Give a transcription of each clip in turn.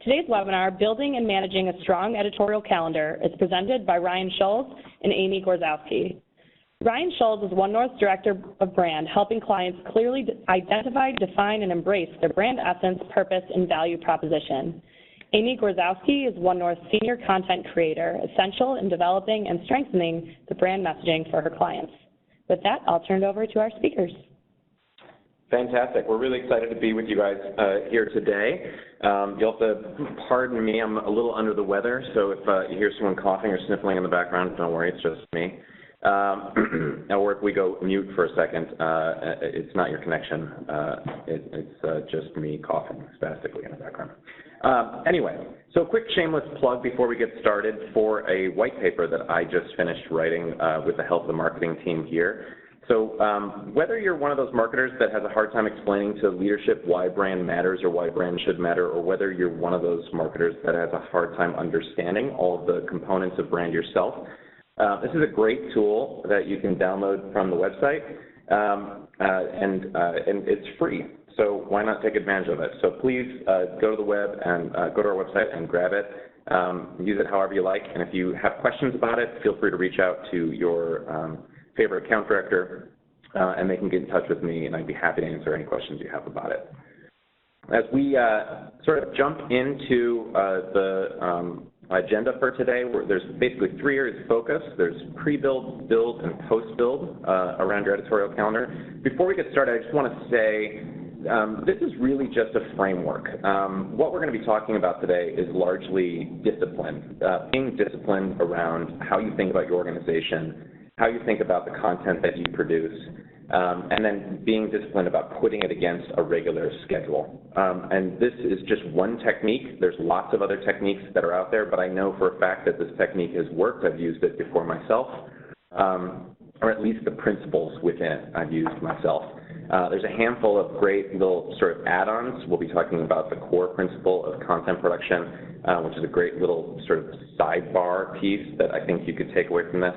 Today's webinar, Building and Managing a Strong Editorial Calendar, is presented by Ryan Schulz and Amy Gorczowski. Ryan Schulz is One North's Director of Brand, helping clients clearly identify, define, and embrace their brand essence, purpose, and value proposition. Amy Gorczowski is One North's Senior Content Creator, essential in developing and strengthening the brand messaging for her clients. With that, I'll turn it over to our speakers. Fantastic. We're really excited to be with you guys here today. You'll have to pardon me, I'm a little under the weather, so if you hear someone coughing or sniffling in the background, don't worry, it's just me. Or if we go mute for a second, it's not your connection. It's just me coughing spastically in the background. Anyway, so quick shameless plug before we get started for a white paper that I just finished writing with the help of the marketing team here. So whether you're one of those marketers that has a hard time explaining to leadership why brand matters or why brand should matter, or whether you're one of those marketers that has a hard time understanding all of the components of brand yourself, this is a great tool that you can download from the website, and it's free. So why not take advantage of it? So please go to the web and go to our website and grab it. Use it however you like, and if you have questions about it, feel free to reach out to your favorite account director, and they can get in touch with me, and I'd be happy to answer any questions you have about it. As we sort of jump into the agenda for today, there's basically 3 areas of focus. There's pre-build, build, and post-build around your editorial calendar. Before we get started, I just want to say this is really just a framework. What we're going to be talking about today is largely discipline, being disciplined around how you think about your organization, how you think about the content that you produce, and then being disciplined about putting it against a regular schedule. And this is just one technique. There's lots of other techniques that are out there, but I know for a fact that this technique has worked. I've used it before myself, or at least the principles within it I've used myself. There's a handful of great little sort of add-ons. We'll be talking about the core principle of content production, which is a great little sort of sidebar piece that I think you could take away from this.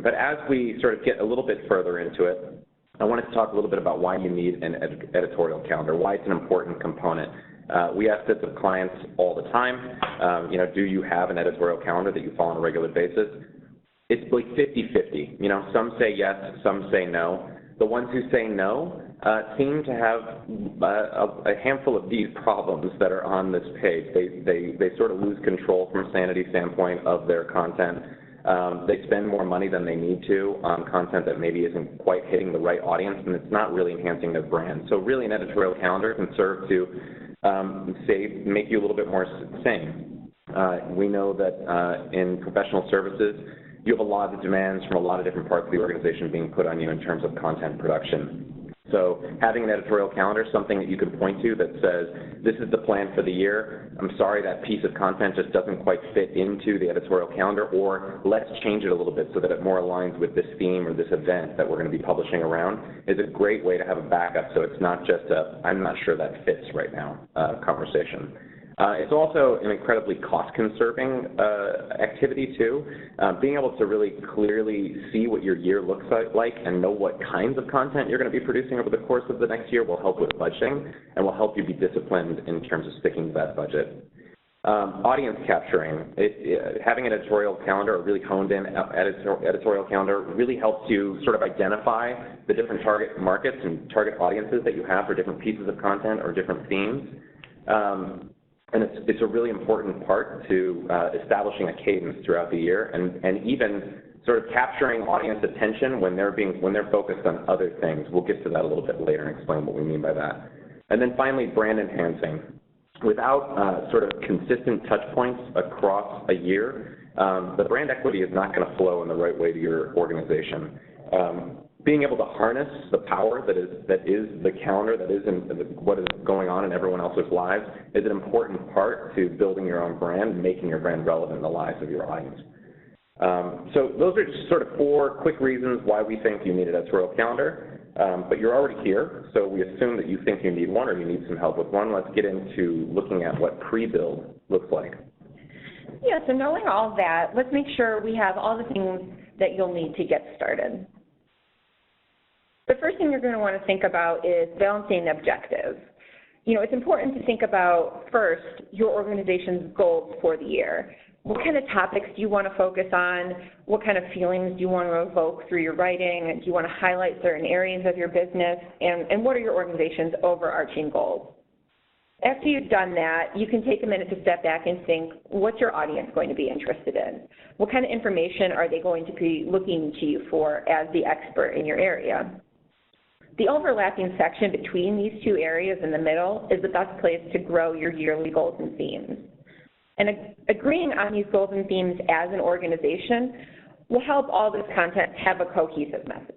But as we sort of get a little bit further into it, I wanted to talk a little bit about why you need an editorial calendar, why it's an important component. We ask this of clients all the time. You know, do you have an editorial calendar that you follow on a regular basis? It's like 50-50. You know, some say yes, some say no. The ones who say no seem to have a handful of these problems that are on this page. They sort of lose control from a sanity standpoint of their content. They spend more money than they need to on content that maybe isn't quite hitting the right audience, and it's not really enhancing their brand. So really an editorial calendar can serve to, make you a little bit more sane. We know that in professional services, you have a lot of demands from a lot of different parts of the organization being put on you in terms of content production. So having an editorial calendar, something that you can point to that says, this is the plan for the year. I'm sorry that piece of content just doesn't quite fit into the editorial calendar, or let's change it a little bit so that it more aligns with this theme or this event that we're going to be publishing around, is a great way to have a backup, so it's not just a, I'm not sure that fits right now conversation. It's also an incredibly cost-conserving activity, too. Being able to really clearly see what your year looks like and know what kinds of content you're going to be producing over the course of the next year will help with budgeting and will help you be disciplined in terms of sticking to that budget. Audience capturing. Having an editorial calendar, a really honed-in editorial calendar, really helps you sort of identify the different target markets and target audiences that you have for different pieces of content or different themes. And it's a really important part to establishing a cadence throughout the year, and even sort of capturing audience attention when they're focused on other things. We'll get to that a little bit later and explain what we mean by that. And then finally, brand enhancing. Without sort of consistent touch points across a year, the brand equity is not going to flow in the right way to your organization. Being able to harness the power that is the calendar, that is what is going on in everyone else's lives, is an important part to building your own brand, making your brand relevant in the lives of your audience. So those are just sort of 4 quick reasons why we think you need an editorial calendar, but you're already here, so we assume that you think you need one or you need some help with one. Let's get into looking at what pre-build looks like. Yeah, so knowing all that, let's make sure we have all the things that you'll need to get started. The first thing you're going to want to think about is balancing objectives. It's important to think about, first, your organization's goals for the year. What kind of topics do you want to focus on? What kind of feelings do you want to evoke through your writing? Do you want to highlight certain areas of your business? And what are your organization's overarching goals? After you've done that, you can take a minute to step back and think, what's your audience going to be interested in? What kind of information are they going to be looking to you for as the expert in your area? The overlapping section between these two areas in the middle is the best place to grow your yearly goals and themes. And agreeing on these goals and themes as an organization will help all this content have a cohesive message.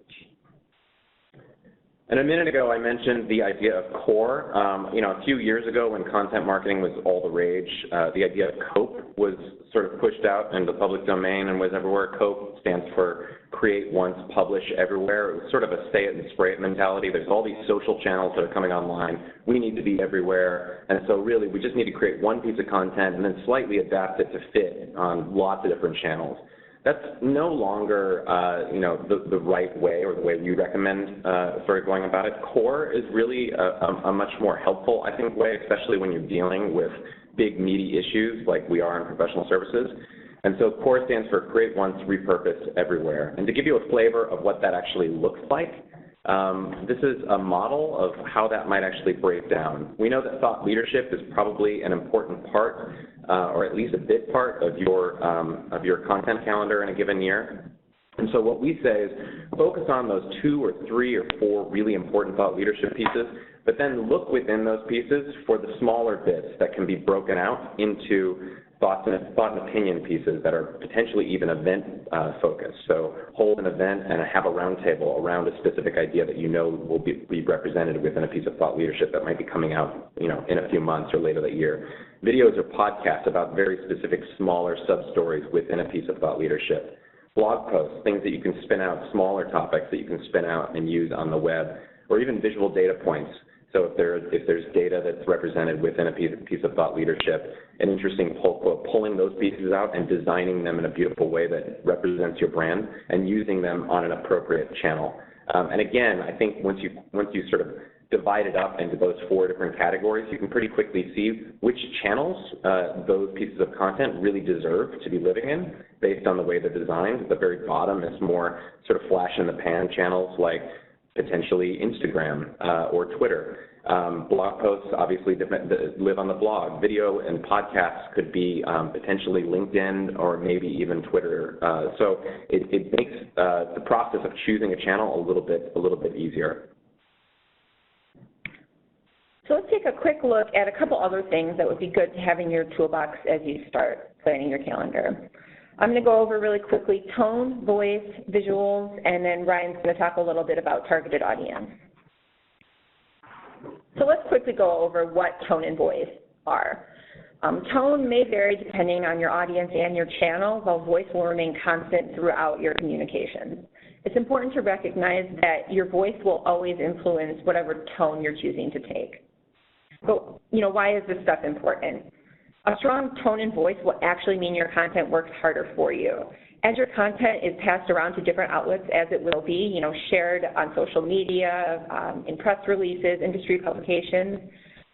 And a minute ago, I mentioned the idea of C.O.R.E. A few years ago when content marketing was all the rage, the idea of COPE was sort of pushed out into the public domain and was everywhere. COPE stands for Create Once, Publish Everywhere. It was sort of a say it and spray it mentality. There's all these social channels that are coming online. We need to be everywhere. And so really, we just need to create one piece of content and then slightly adapt it to fit on lots of different channels. That's no longer, the right way or the way we recommend for going about it. C.O.R.E. is really a much more helpful, I think, way, especially when you're dealing with big, meaty issues like we are in professional services. And so C.O.R.E. stands for Create Once, Repurpose Everywhere. And to give you a flavor of what that actually looks like, this is a model of how that might actually break down. We know that thought leadership is probably an important part, or at least a big part of your content calendar in a given year. And so what we say is focus on those 2 or 3 or 4 really important thought leadership pieces, but then look within those pieces for the smaller bits that can be broken out into thought and opinion pieces that are potentially even event focused. So hold an event and have a roundtable around a specific idea that you know will be represented within a piece of thought leadership that might be coming out, in a few months or later that year. Videos or podcasts about very specific smaller sub-stories within a piece of thought leadership. Blog posts, things that you can spin out, smaller topics that you can spin out and use on the web, or even visual data points. So if there's data that's represented within a piece of thought leadership, an interesting pull quote, pulling those pieces out and designing them in a beautiful way that represents your brand and using them on an appropriate channel. And again, I think once you sort of divide it up into those 4 different categories, you can pretty quickly see which channels those pieces of content really deserve to be living in based on the way they're designed. At the very bottom is more sort of flash-in-the-pan channels like potentially Instagram or Twitter. Blog posts obviously live on the blog. Video and podcasts could be potentially LinkedIn or maybe even Twitter. So it makes the process of choosing a channel a little bit easier. So let's take a quick look at a couple other things that would be good to have in your toolbox as you start planning your calendar. I'm going to go over really quickly tone, voice, visuals, and then Ryan's going to talk a little bit about targeted audience. So let's quickly go over what tone and voice are. Tone may vary depending on your audience and your channel, while voice will remain constant throughout your communications. It's important to recognize that your voice will always influence whatever tone you're choosing to take. But, why is this stuff important? A strong tone and voice will actually mean your content works harder for you. As your content is passed around to different outlets, as it will be, shared on social media, in press releases, industry publications,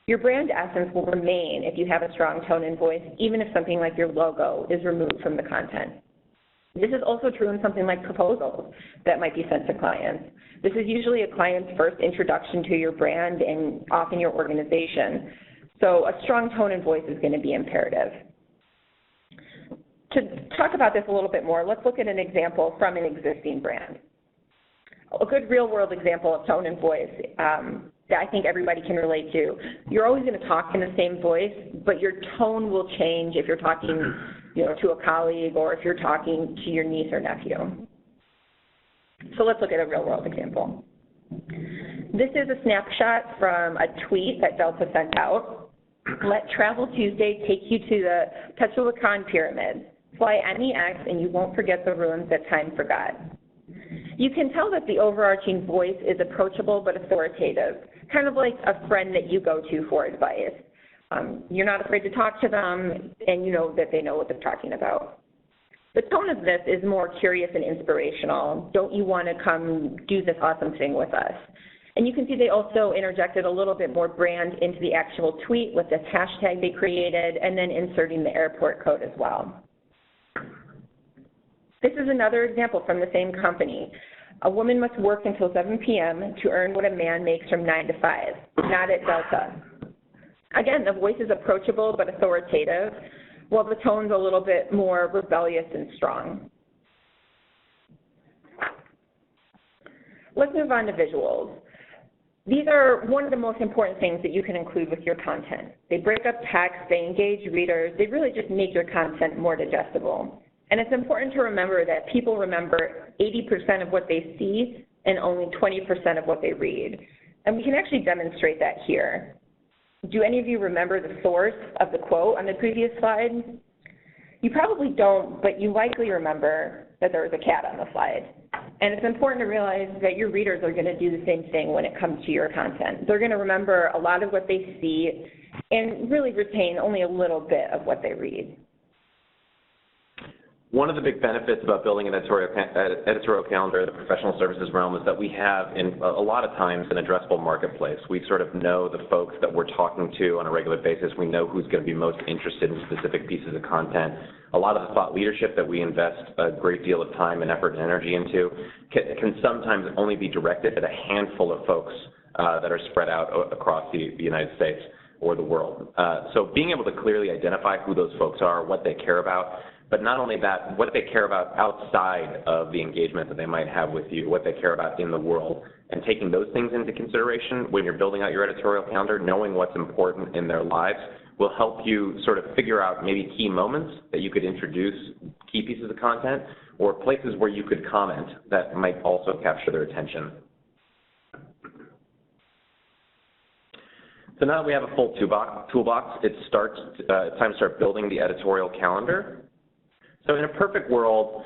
your brand essence will remain if you have a strong tone and voice, even if something like your logo is removed from the content. This is also true in something like proposals that might be sent to clients. This is usually a client's first introduction to your brand and often your organization. So a strong tone and voice is going to be imperative. To talk about this a little bit more, let's look at an example from an existing brand. A good real-world example of tone and voice that I think everybody can relate to. You're always going to talk in the same voice, but your tone will change if you're talking to a colleague or if you're talking to your niece or nephew. So let's look at a real-world example. This is a snapshot from a tweet that Delta sent out. Let Travel Tuesday take you to the Teotihuacan Pyramid. Fly NEX and you won't forget the ruins that time forgot. You can tell that the overarching voice is approachable but authoritative, kind of like a friend that you go to for advice. You're not afraid to talk to them, and you know that they know what they're talking about. The tone of this is more curious and inspirational. Don't you want to come do this awesome thing with us? And you can see they also interjected a little bit more brand into the actual tweet with this hashtag they created, and then inserting the airport code as well. This is another example from the same company. A woman must work until 7 p.m. to earn what a man makes from 9 to 5, not at Delta. Again, the voice is approachable but authoritative, while the tone's a little bit more rebellious and strong. Let's move on to visuals. These are one of the most important things that you can include with your content. They break up text, they engage readers, they really just make your content more digestible. And it's important to remember that people remember 80% of what they see and only 20% of what they read. And we can actually demonstrate that here. Do any of you remember the source of the quote on the previous slide? You probably don't, but you likely remember that there was a cat on the slide. And it's important to realize that your readers are going to do the same thing when it comes to your content. They're going to remember a lot of what they see and really retain only a little bit of what they read. One of the big benefits about building an editorial calendar in the professional services realm is that we have, in a lot of times, an addressable marketplace. We sort of know the folks that we're talking to on a regular basis. We know who's going to be most interested in specific pieces of content. A lot of the thought leadership that we invest a great deal of time and effort and energy into can sometimes only be directed at a handful of folks that are spread out across the United States or the world. So being able to clearly identify who those folks are, what they care about, but not only that, what they care about outside of the engagement that they might have with you, what they care about in the world, and taking those things into consideration when you're building out your editorial calendar, knowing what's important in their lives will help you sort of figure out maybe key moments that you could introduce key pieces of content, or places where you could comment that might also capture their attention. So now that we have a full toolbox, it's time to start building the editorial calendar. So in a perfect world,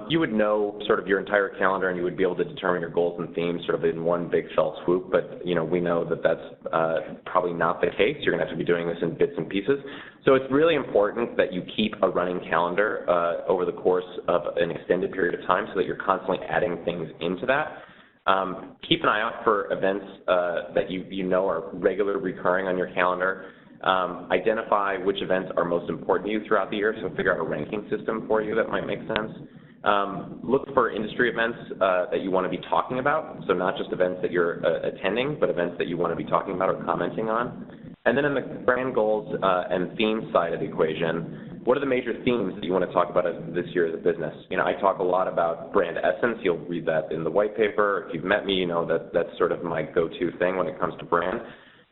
you would know sort of your entire calendar and you would be able to determine your goals and themes sort of in one big fell swoop, but we know that that's probably not the case. You're going to have to be doing this in bits and pieces. So it's really important that you keep a running calendar over the course of an extended period of time so that you're constantly adding things into that. Keep an eye out for events that you know are regular recurring on your calendar. Identify which events are most important to you throughout the year, so figure out a ranking system for you that might make sense. Look for industry events that you want to be talking about, so not just events that you're attending, but events that you want to be talking about or commenting on. And then in the brand goals and theme side of the equation, what are the major themes that you want to talk about this year as a business? I talk a lot about brand essence. You'll read that in the white paper. If you've met me, you know that that's sort of my go-to thing when it comes to brand.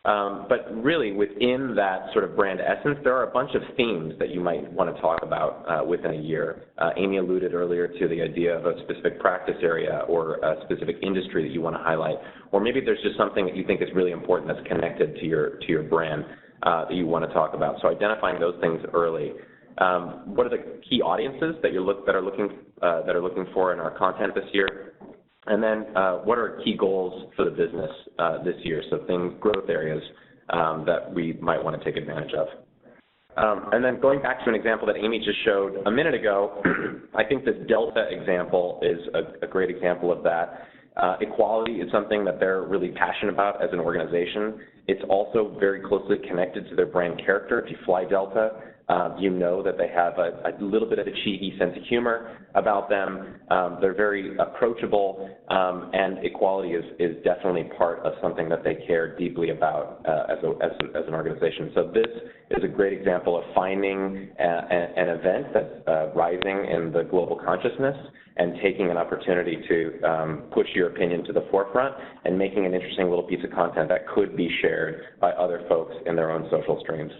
But really, within that sort of brand essence, there are a bunch of themes that you might want to talk about within a year. Amy alluded earlier to the idea of a specific practice area or a specific industry that you want to highlight. Or maybe there's just something that you think is really important that's connected to your brand that you want to talk about. So identifying those things early. What are the key audiences that are looking for in our content this year? And then what are key goals for the business this year? So growth areas that we might want to take advantage of. And then going back to an example that Amy just showed a minute ago, I think this Delta example is a great example of that. Equality is something that they're really passionate about as an organization. It's also very closely connected to their brand character. If you fly Delta, you know that they have a little bit of a cheeky sense of humor about them. They're very approachable, and equality is definitely part of something that they care deeply about as an organization. So this is a great example of finding an event that's rising in the global consciousness and taking an opportunity to push your opinion to the forefront and making an interesting little piece of content that could be shared by other folks in their own social streams.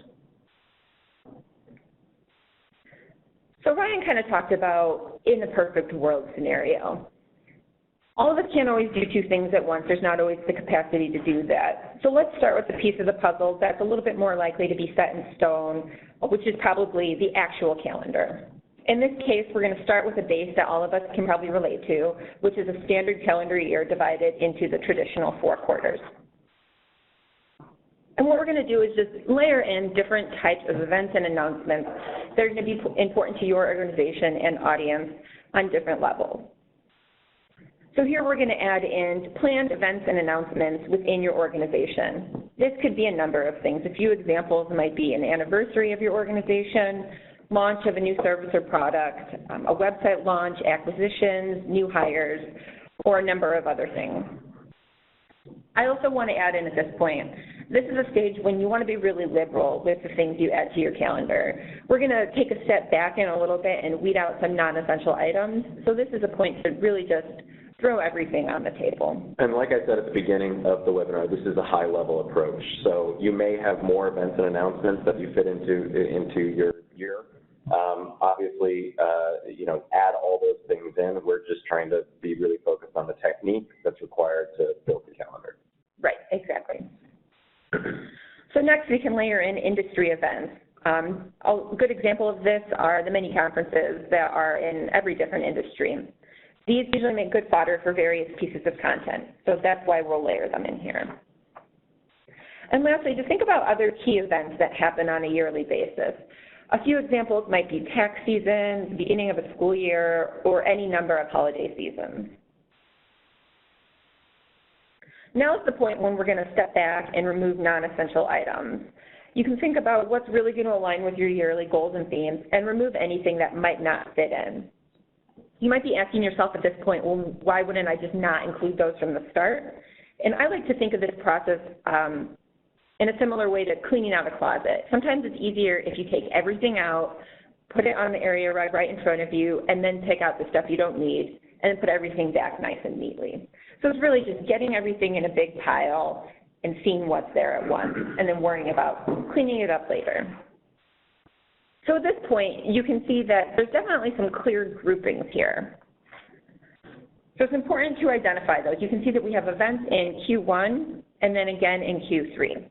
So Ryan kind of talked about in the perfect world scenario. All of us can't always do two things at once. There's not always the capacity to do that. So let's start with the piece of the puzzle that's a little bit more likely to be set in stone, which is probably the actual calendar. In this case, we're going to start with a base that all of us can probably relate to, which is a standard calendar year divided into the traditional 4 quarters. And what we're going to do is just layer in different types of events and announcements that are going to be important to your organization and audience on different levels. So here we're going to add in planned events and announcements within your organization. This could be a number of things. A few examples might be an anniversary of your organization, launch of a new service or product, a website launch, acquisitions, new hires, or a number of other things. I also want to add in at this point, this is a stage when you want to be really liberal with the things you add to your calendar. We're going to take a step back in a little bit and weed out some non-essential items. So this is a point to really just throw everything on the table. And like I said at the beginning of the webinar, this is a high-level approach. So you may have more events and announcements that you fit into your year. Obviously, add all those things in. We're just trying to be really focused on the technique that's required to build the calendar. Right, exactly. So next we can layer in industry events. A good example of this are the many conferences that are in every different industry. These usually make good fodder for various pieces of content, so that's why we'll layer them in here. And lastly, to think about other key events that happen on a yearly basis. A few examples might be tax season, the beginning of a school year, or any number of holiday seasons. Now is the point when we're going to step back and remove non-essential items. You can think about what's really going to align with your yearly goals and themes and remove anything that might not fit in. You might be asking yourself at this point, well, why wouldn't I just not include those from the start? And I like to think of this process in a similar way to cleaning out a closet. Sometimes it's easier if you take everything out, put it on the area right in front of you, and then pick out the stuff you don't need, and then put everything back nice and neatly. So it's really just getting everything in a big pile and seeing what's there at once, and then worrying about cleaning it up later. So at this point, you can see that there's definitely some clear groupings here. So it's important to identify those. You can see that we have events in Q1 and then again in Q3.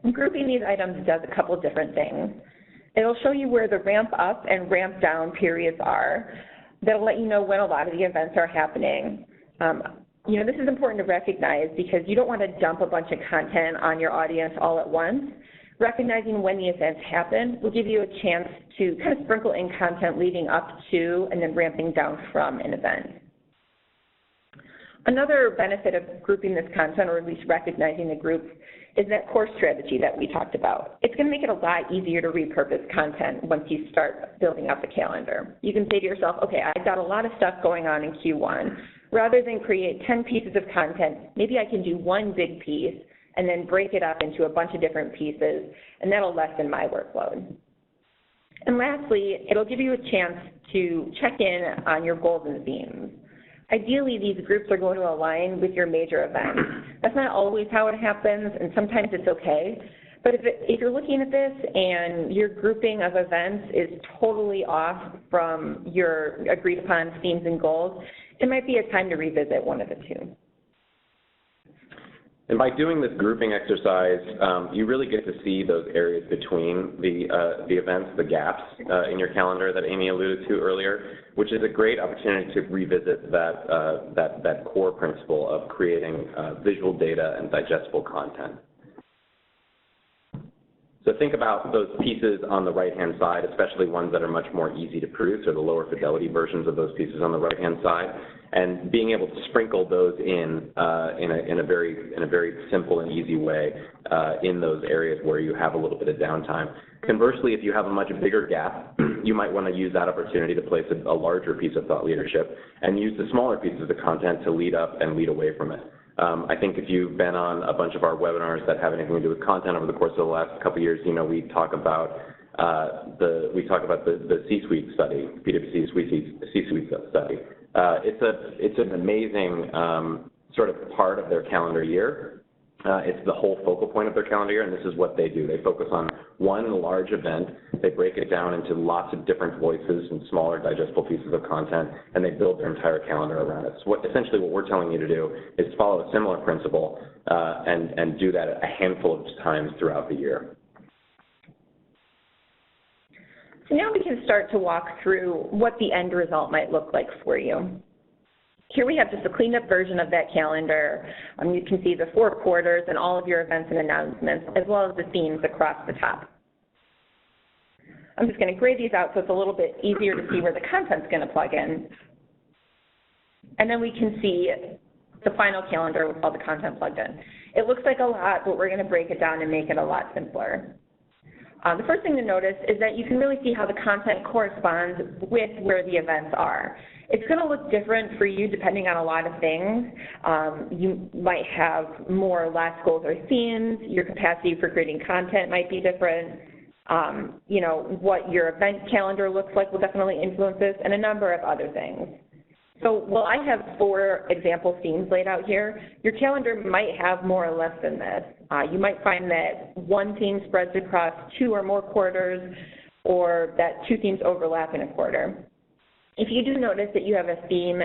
And grouping these items does a couple different things. It'll show you where the ramp up and ramp down periods are. That'll let you know when a lot of the events are happening. This is important to recognize because you don't want to dump a bunch of content on your audience all at once. Recognizing when the events happen will give you a chance to kind of sprinkle in content leading up to and then ramping down from an event. Another benefit of grouping this content, or at least recognizing the groups, is that core strategy that we talked about. It's going to make it a lot easier to repurpose content once you start building out the calendar. You can say to yourself, okay, I've got a lot of stuff going on in Q1. Rather than create 10 pieces of content, maybe I can do one big piece and then break it up into a bunch of different pieces, and that'll lessen my workload. And lastly, it'll give you a chance to check in on your goals and themes. Ideally, these groups are going to align with your major events. That's not always how it happens, and sometimes it's okay. But if you're looking at this and your grouping of events is totally off from your agreed upon themes and goals, it might be a time to revisit one of the two. And by doing this grouping exercise, you really get to see those areas between the events, the gaps in your calendar that Amy alluded to earlier, which is a great opportunity to revisit that core principle of creating visual data and digestible content. So think about those pieces on the right-hand side, especially ones that are much more easy to produce, or the lower fidelity versions of those pieces on the right-hand side, and being able to sprinkle those in a very simple and easy way in those areas where you have a little bit of downtime. Conversely, if you have a much bigger gap, you might want to use that opportunity to place a larger piece of thought leadership and use the smaller pieces of content to lead up and lead away from it. I think if you've been on a bunch of our webinars that have anything to do with content over the course of the last couple of years, we talk about the C-suite study, PwC C-suite study. It's an amazing sort of part of their calendar year. It's the whole focal point of their calendar year, and this is what they do. They focus on one large event. They break it down into lots of different voices and smaller digestible pieces of content, and they build their entire calendar around it. So essentially what we're telling you to do is follow a similar principle and do that a handful of times throughout the year. So now we can start to walk through what the end result might look like for you. Here we have just a cleaned up version of that calendar. You can see the 4 quarters and all of your events and announcements, as well as the themes across the top. I'm just going to gray these out so it's a little bit easier to see where the content's going to plug in. And then we can see the final calendar with all the content plugged in. It looks like a lot, but we're going to break it down and make it a lot simpler. The first thing to notice is that you can really see how the content corresponds with where the events are. It's going to look different for you depending on a lot of things. You might have more or less goals or themes. Your capacity for creating content might be different. You know, what your event calendar looks like will definitely influence this, and a number of other things. So while I have 4 example themes laid out here, your calendar might have more or less than this. You might find that one theme spreads across 2 or more quarters, or that 2 themes overlap in a quarter. If you do notice that you have a theme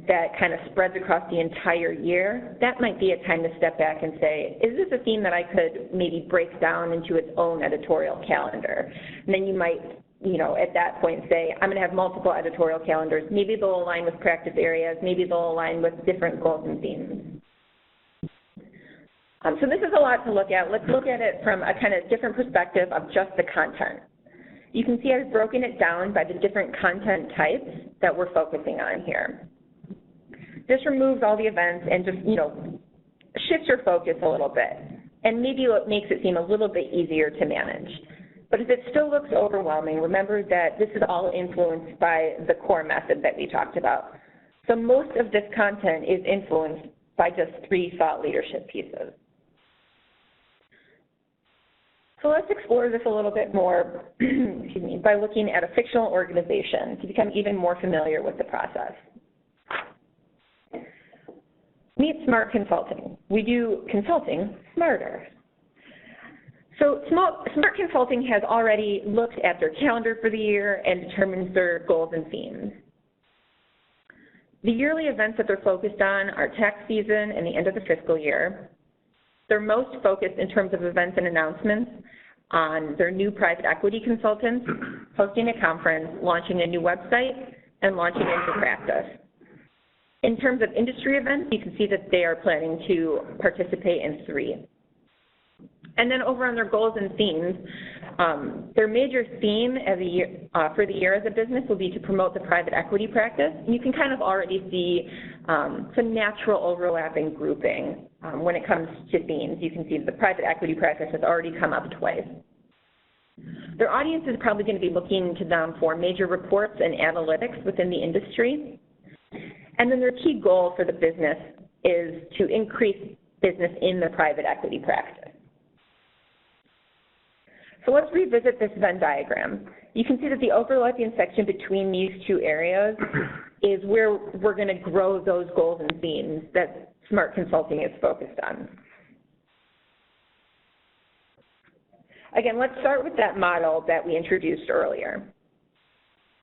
that kind of spreads across the entire year, that might be a time to step back and say, is this a theme that I could maybe break down into its own editorial calendar? And then you might, you know, at that point say, I'm going to have multiple editorial calendars. Maybe they'll align with practice areas. Maybe they'll align with different goals and themes. So this is a lot to look at. Let's look at it from a kind of different perspective of just the content. You can see I've broken it down by the different content types that we're focusing on here. This removes all the events and just, you know, shifts your focus a little bit, and maybe it makes it seem a little bit easier to manage. But if it still looks overwhelming, remember that this is all influenced by the C.O.R.E method that we talked about. So most of this content is influenced by just 3 thought leadership pieces. So let's explore this a little bit more excuse me, by looking at a fictional organization to become even more familiar with the process. Meet Smart Consulting. We do consulting smarter. So Smart Consulting has already looked at their calendar for the year and determines their goals and themes. The yearly events that they're focused on are tax season and the end of the fiscal year. They're most focused in terms of events and announcements on their new private equity consultants, hosting a conference, launching a new website, and launching a new practice. In terms of industry events, you can see that they are planning to participate in 3. And then over on their goals and themes, their major theme as a year, for the year as a business will be to promote the private equity practice. And you can kind of already see some natural overlapping grouping when it comes to themes. You can see the private equity practice has already come up twice. Their audience is probably going to be looking to them for major reports and analytics within the industry. And then their key goal for the business is to increase business in the private equity practice. So let's revisit this Venn diagram. You can see that the overlapping section between these 2 areas is where we're going to grow those goals and themes that Smart Consulting is focused on. Again, let's start with that model that we introduced earlier.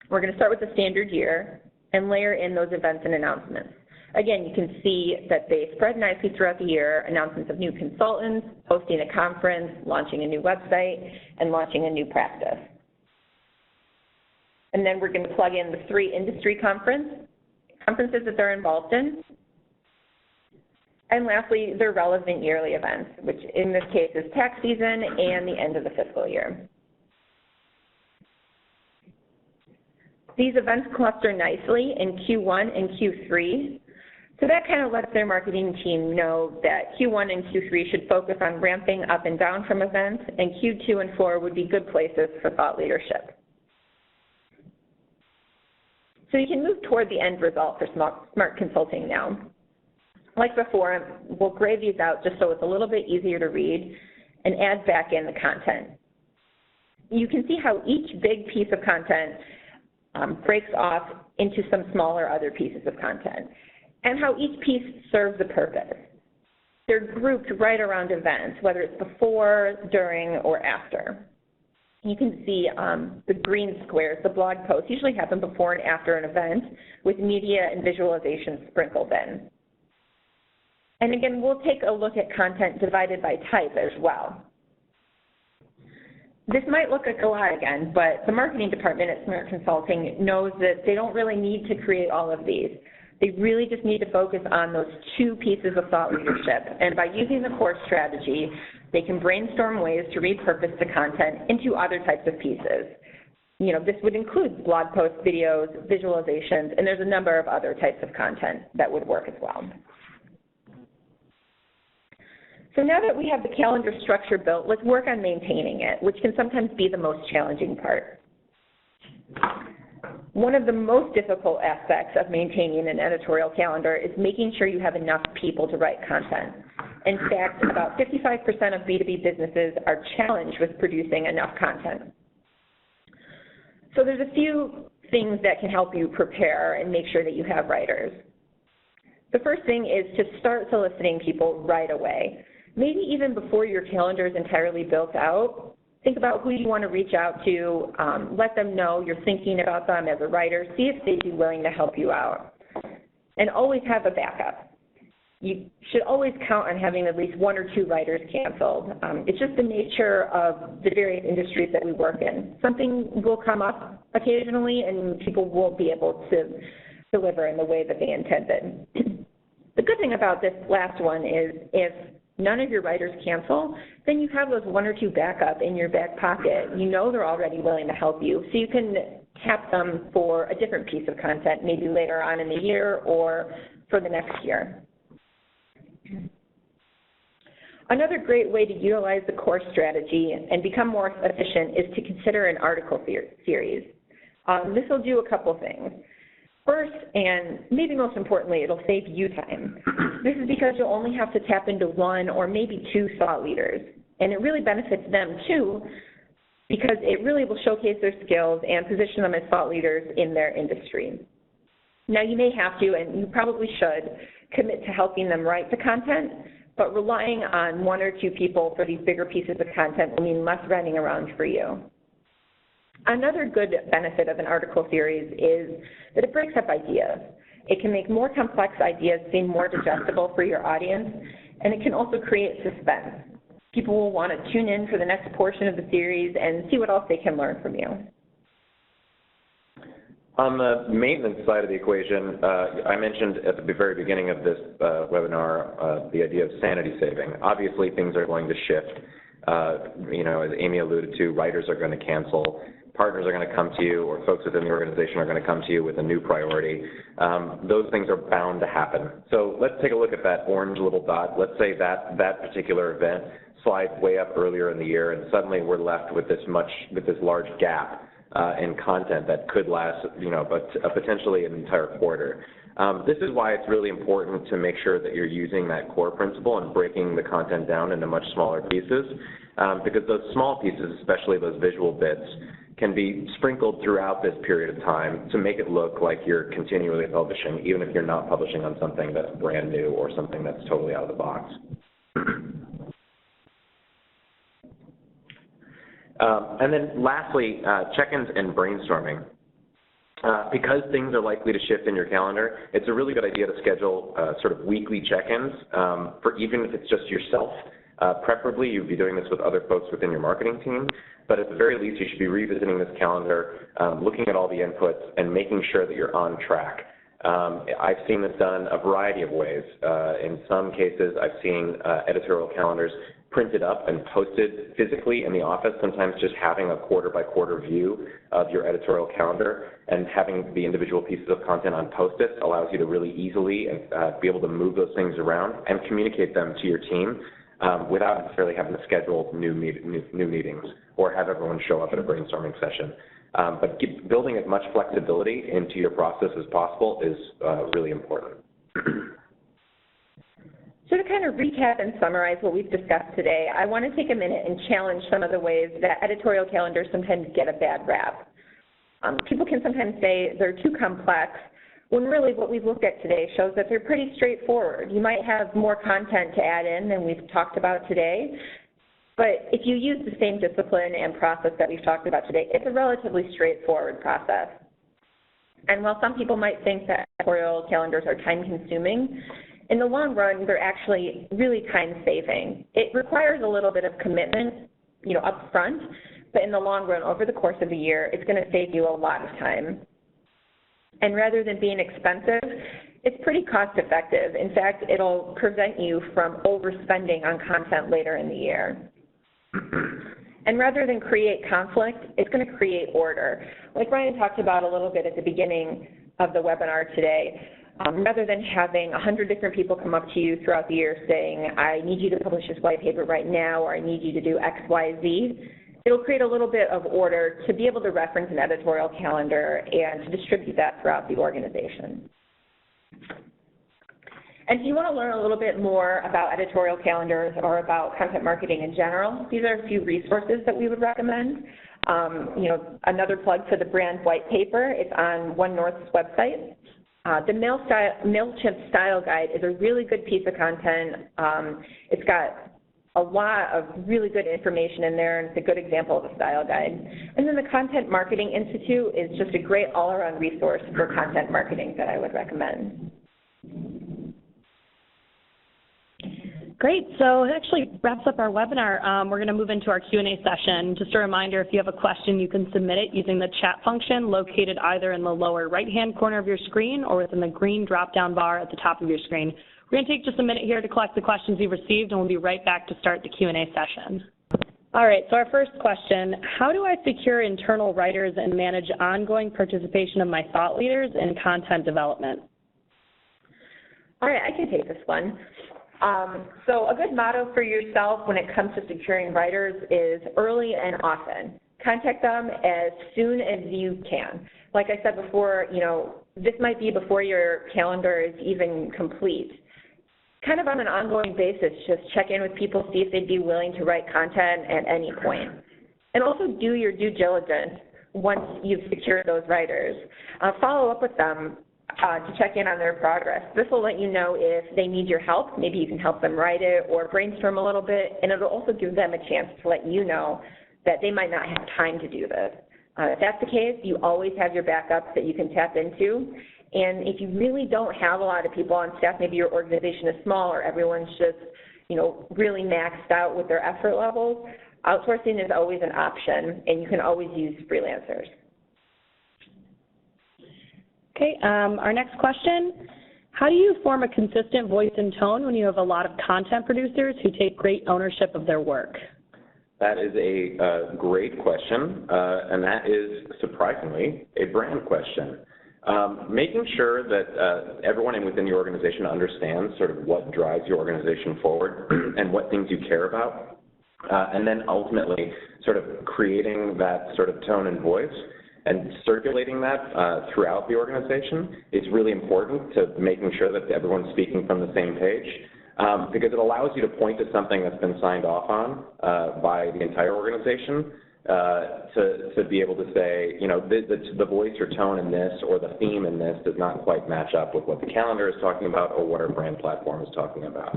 We're going to start with the standard year and layer in those events and announcements. Again, you can see that they spread nicely throughout the year, announcements of new consultants, hosting a conference, launching a new website, and launching a new practice. And then we're going to plug in the 3 industry conferences that they're involved in. And lastly, their relevant yearly events, which in this case is tax season and the end of the fiscal year. These events cluster nicely in Q1 and Q3. So that kind of lets their marketing team know that Q1 and Q3 should focus on ramping up and down from events, and Q2 and 4 would be good places for thought leadership. So you can move toward the end result for Smart Consulting now. Like before, we'll grade these out just so it's a little bit easier to read and add back in the content. You can see how each big piece of content breaks off into some smaller other pieces of content, and how each piece serves a purpose. They're grouped right around events, whether it's before, during, or after. You can see the green squares, the blog posts, usually happen before and after an event, with media and visualization sprinkled in. And again, we'll take a look at content divided by type as well. This might look like a lot again, but the marketing department at Smart Consulting knows that they don't really need to create all of these. They really just need to focus on those 2 pieces of thought leadership. And by using the C.O.R.E strategy, they can brainstorm ways to repurpose the content into other types of pieces. This would include blog posts, videos, visualizations, and there's a number of other types of content that would work as well. So now that we have the calendar structure built, let's work on maintaining it, which can sometimes be the most challenging part. One of the most difficult aspects of maintaining an editorial calendar is making sure you have enough people to write content. In fact, about 55% of B2B businesses are challenged with producing enough content. So there's a few things that can help you prepare and make sure that you have writers. The first thing is to start soliciting people right away. Maybe even before your calendar is entirely built out, think about who you want to reach out to, let them know you're thinking about them as a writer, see if they'd be willing to help you out. And always have a backup. You should always count on having at least 1 or 2 writers canceled. It's just the nature of the various industries that we work in. Something will come up occasionally and people won't be able to deliver in the way that they intended. The good thing about this last one is if none of your writers cancel, then you have those 1 or 2 backup in your back pocket. You know they're already willing to help you, so you can tap them for a different piece of content, maybe later on in the year or for the next year. Another great way to utilize the C.O.R.E strategy and become more efficient is to consider an article series. This will do a couple things. First, and maybe most importantly, it'll save you time. This is because you'll only have to tap into 1 or maybe 2 thought leaders. And it really benefits them too, because it really will showcase their skills and position them as thought leaders in their industry. Now, you may have to, and you probably should, commit to helping them write the content, but relying on 1 or 2 people for these bigger pieces of content will mean less running around for you. Another good benefit of an article series is that it breaks up ideas. It can make more complex ideas seem more digestible for your audience, and it can also create suspense. People will want to tune in for the next portion of the series and see what else they can learn from you. On the maintenance side of the equation, I mentioned at the very beginning of this webinar the idea of sanity-saving. Obviously, things are going to shift. As Amy alluded to, writers are going to cancel. Partners are going to come to you, or folks within the organization are going to come to you with a new priority. Those things are bound to happen. So let's take a look at that orange little dot. Let's say that particular event slides way up earlier in the year, and suddenly we're left with this large gap in content that could last, potentially an entire quarter. This is why it's really important to make sure that you're using that core principle and breaking the content down into much smaller pieces, because those small pieces, especially those visual bits, can be sprinkled throughout this period of time to make it look like you're continually publishing, even if you're not publishing on something that's brand new or something that's totally out of the box. And then lastly, check-ins and brainstorming. Because things are likely to shift in your calendar, it's a really good idea to schedule sort of weekly check-ins, for even if it's just yourself. Preferably, you'd be doing this with other folks within your marketing team, but at the very least, you should be revisiting this calendar, looking at all the inputs, and making sure that you're on track. I've seen this done a variety of ways. In some cases, I've seen editorial calendars printed up and posted physically in the office, sometimes just having a quarter-by-quarter view of your editorial calendar and having the individual pieces of content on Post-its allows you to really easily be able to move those things around and communicate them to your team without necessarily having to schedule new meetings or have everyone show up at a brainstorming session. But building as much flexibility into your process as possible is really important. So to kind of recap and summarize what we've discussed today, I want to take a minute and challenge some of the ways that editorial calendars sometimes get a bad rap. People can sometimes say they're too complex, when really what we've looked at today shows that they're pretty straightforward. You might have more content to add in than we've talked about today, but if you use the same discipline and process that we've talked about today, it's a relatively straightforward process. And while some people might think that editorial calendars are time-consuming, in the long run, they're actually really time-saving. It requires a little bit of commitment, up front, but in the long run, over the course of a year, it's going to save you a lot of time. And rather than being expensive, it's pretty cost-effective. In fact, it'll prevent you from overspending on content later in the year. And rather than create conflict, it's going to create order. Like Ryan talked about a little bit at the beginning of the webinar today, rather than having 100 different people come up to you throughout the year saying, I need you to publish this white paper right now, or I need you to do X, Y, Z, it'll create a little bit of order to be able to reference an editorial calendar and to distribute that throughout the organization. And if you want to learn a little bit more about editorial calendars or about content marketing in general, these are a few resources that we would recommend. Another plug for the brand white paper. It's on One North's website. The MailChimp Style Guide is a really good piece of content. It's got a lot of really good information in there, and it's a good example of a style guide. And then the Content Marketing Institute is just a great all-around resource for content marketing that I would recommend. Great, so it actually wraps up our webinar. We're going to move into our Q&A session. Just a reminder, if you have a question, you can submit it using the chat function located either in the lower right-hand corner of your screen or within the green drop-down bar at the top of your screen. We're going to take just a minute here to collect the questions you've received, and we'll be right back to start the Q&A session. All right, so our first question, how do I secure internal writers and manage ongoing participation of my thought leaders in content development? All right, I can take this one. So a good motto for yourself when it comes to securing writers is early and often. Contact them as soon as you can. Like I said before, this might be before your calendar is even complete. Kind of on an ongoing basis, just check in with people, see if they'd be willing to write content at any point. And also do your due diligence once you've secured those writers. Follow up with them to check in on their progress. This will let you know if they need your help. Maybe you can help them write it or brainstorm a little bit, and it'll also give them a chance to let you know that they might not have time to do this. If that's the case, you always have your backups that you can tap into. And if you really don't have a lot of people on staff, maybe your organization is small or everyone's just, really maxed out with their effort levels, outsourcing is always an option, and you can always use freelancers. Okay, our next question, how do you form a consistent voice and tone when you have a lot of content producers who take great ownership of their work? That is a great question, and that is, surprisingly, a brand question. Making sure that everyone within your organization understands sort of what drives your organization forward and what things you care about, and then ultimately sort of creating that sort of tone and voice and circulating that throughout the organization is really important to making sure that everyone's speaking from the same page, because it allows you to point to something that's been signed off on by the entire organization to be able to say, the voice or tone in this or the theme in this does not quite match up with what the calendar is talking about or what our brand platform is talking about.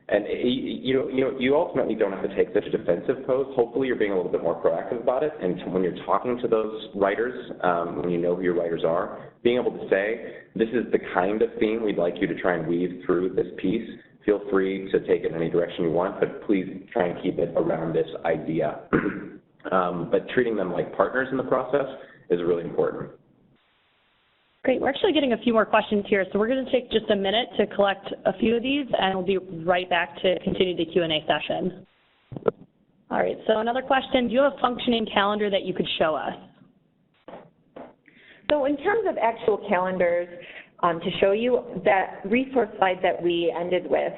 And you ultimately don't have to take such a defensive pose. Hopefully you're being a little bit more proactive about it, and when you're talking to those writers, when you know who your writers are, being able to say, this is the kind of theme we'd like you to try and weave through this piece. Feel free to take it in any direction you want, but please try and keep it around this idea. But treating them like partners in the process is really important. Great, we're actually getting a few more questions here, so we're going to take just a minute to collect a few of these, and we'll be right back to continue the Q&A session. All right, so another question, do you have a functioning calendar that you could show us? So in terms of actual calendars, to show you that resource slide that we ended with,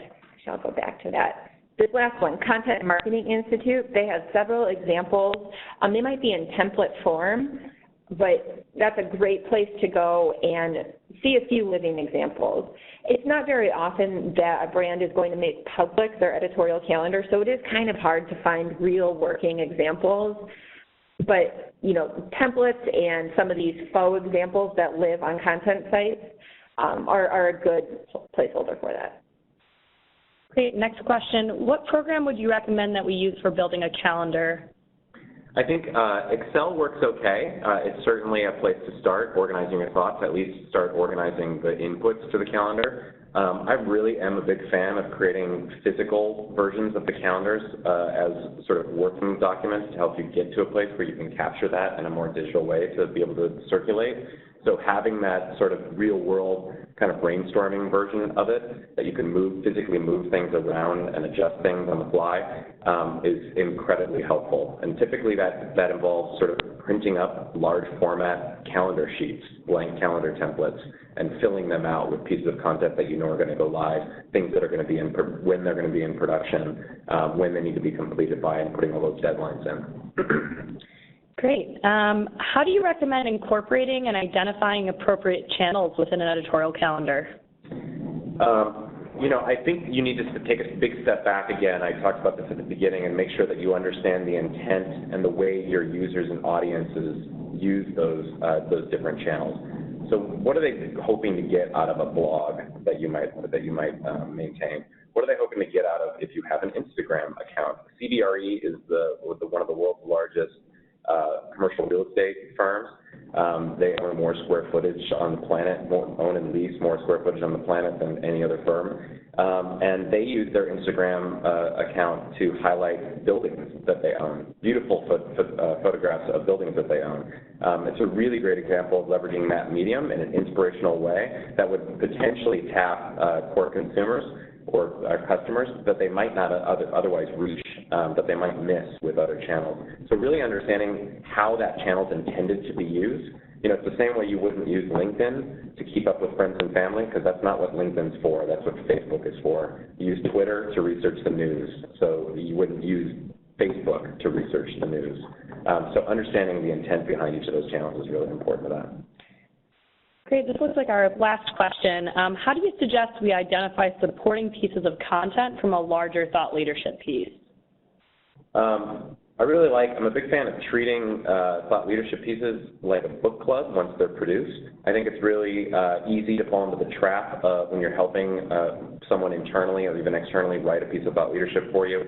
I'll go back to that. This last one, Content Marketing Institute, they have several examples. They might be in template form, but that's a great place to go and see a few living examples. It's not very often that a brand is going to make public their editorial calendar, so it is kind of hard to find real working examples. But, templates and some of these faux examples that live on content sites are a good placeholder for that. Great, next question. What program would you recommend that we use for building a calendar? I think Excel works okay. It's certainly a place to start organizing your thoughts, at least start organizing the inputs to the calendar. I really am a big fan of creating physical versions of the calendars as sort of working documents to help you get to a place where you can capture that in a more digital way to be able to circulate. So having that sort of real-world kind of brainstorming version of it, that you can physically move things around and adjust things on the fly, is incredibly helpful. And typically that involves sort of printing up large format calendar sheets, blank calendar templates, and filling them out with pieces of content that you know are going to go live, things that are going to be when they're going to be in production, when they need to be completed by, and putting all those deadlines in. Great. How do you recommend incorporating and identifying appropriate channels within an editorial calendar? You know, I think you need to take a big step back again. I talked about this at the beginning, and make sure that you understand the intent and the way your users and audiences use those different channels. So what are they hoping to get out of a blog that you might maintain? What are they hoping to get out of if you have an Instagram account? C.O.R.E. is one of the world's largest commercial real estate firms. They own more square footage on the planet, own and lease more square footage on the planet than any other firm. And they use their Instagram account to highlight buildings that they own, beautiful photographs of buildings that they own. It's a really great example of leveraging that medium in an inspirational way that would potentially tap core consumers or customers that they might not otherwise reach, that they might miss with other channels. So really understanding how that channel is intended to be used. You know, it's the same way you wouldn't use LinkedIn to keep up with friends and family, because that's not what LinkedIn's for. That's what Facebook is for. You use Twitter to research the news, so you wouldn't use Facebook to research the news. So understanding the intent behind each of those channels is really important to that. Great. This looks like our last question. How do you suggest we identify supporting pieces of content from a larger thought leadership piece? I'm a big fan of treating thought leadership pieces like a book club once they're produced. I think it's really easy to fall into the trap of when you're helping someone internally or even externally write a piece of thought leadership for you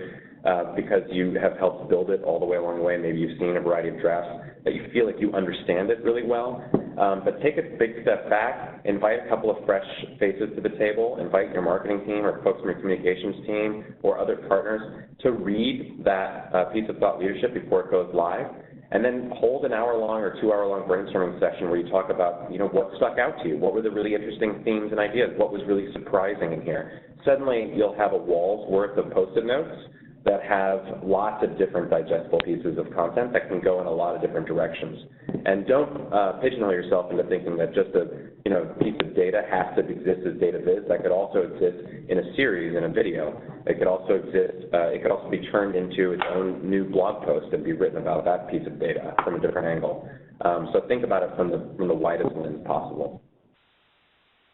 because you have helped build it all the way along the way. Maybe you've seen a variety of drafts that you feel like you understand it really well. But take a big step back, invite a couple of fresh faces to the table, invite your marketing team or folks from your communications team or other partners to read that piece of thought leadership before it goes live, and then hold an hour-long or 2-hour-long brainstorming session where you talk about, you know, what stuck out to you, what were the really interesting themes and ideas, what was really surprising in here. Suddenly, you'll have a wall's worth of Post-it notes that have lots of different digestible pieces of content that can go in a lot of different directions. And don't pigeonhole yourself into thinking that just a piece of data has to exist as data viz. That could also exist in a series, in a video. It could also exist, it could also be turned into its own new blog post and be written about that piece of data from a different angle. So think about it from the widest lens possible.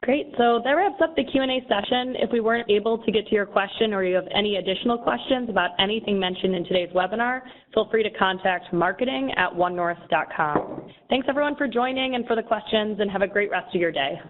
Great. So that wraps up the Q&A session. If we weren't able to get to your question or you have any additional questions about anything mentioned in today's webinar, feel free to contact marketing@onenorth.com. Thanks, everyone, for joining and for the questions, and have a great rest of your day.